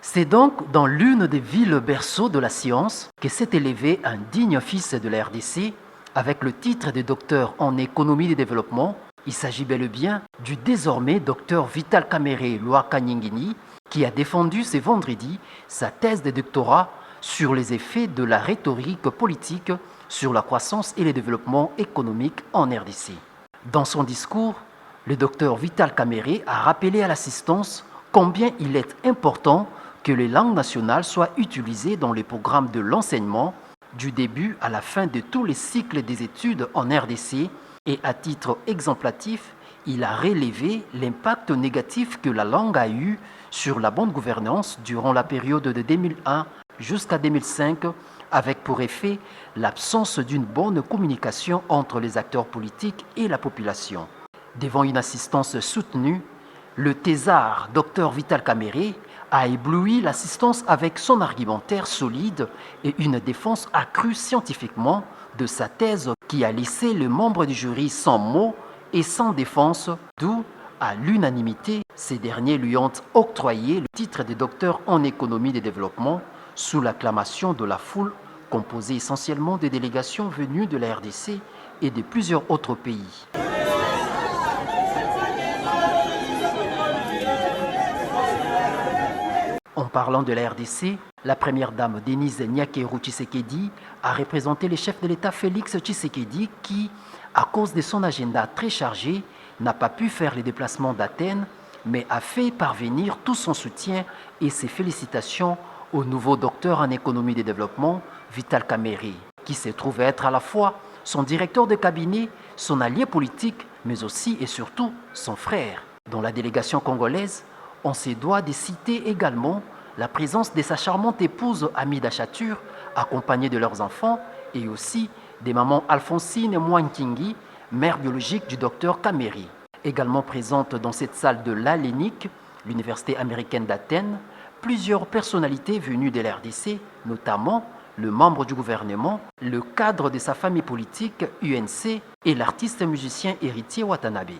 C'est donc dans l'une des villes berceaux de la science que s'est élevé un digne fils de la RDC avec le titre de docteur en économie de développement. Il s'agit bel et bien du désormais docteur Vital Kamerhe Lwakanyingini qui a défendu ce vendredi sa thèse de doctorat sur les effets de la rhétorique politique sur la croissance et le développement économique en RDC. Dans son discours, le docteur Vital Kamerhe a rappelé à l'assistance combien il est important que les langues nationales soient utilisées dans les programmes de l'enseignement du début à la fin de tous les cycles des études en RDC et à titre exemplatif, il a relevé l'impact négatif que la langue a eu sur la bonne gouvernance durant la période de 2001 jusqu'à 2005 avec pour effet l'absence d'une bonne communication entre les acteurs politiques et la population. Devant une assistance soutenue, le thésard Dr Vital Kamerhe a ébloui l'assistance avec son argumentaire solide et une défense accrue scientifiquement de sa thèse qui a laissé les membres du jury sans mots et sans défense, d'où, à l'unanimité, ces derniers lui ont octroyé le titre de docteur en économie de développement sous l'acclamation de la foule composée essentiellement de délégations venues de la RDC et de plusieurs autres pays. En parlant de la RDC, la première dame Denise Nyakeru Tshisekedi a représenté le chef de l'État Félix Tshisekedi qui, à cause de son agenda très chargé, n'a pas pu faire les déplacements d'Athènes, mais a fait parvenir tout son soutien et ses félicitations au nouveau docteur en économie de développement, Vital Kamerhe, qui se trouve être à la fois son directeur de cabinet, son allié politique, mais aussi et surtout son frère. Dans la délégation congolaise, on se doit de citer également la présence de sa charmante épouse Amida Chatur, accompagnée de leurs enfants, et aussi des mamans Alphonsine Mwankingi, mère biologique du docteur Kamerhe. Également présente dans cette salle de l'ALENIC, l'Université américaine d'Athènes, plusieurs personnalités venues de l'RDC, notamment le membre du gouvernement, le cadre de sa famille politique UNC et l'artiste musicien héritier Watanabe.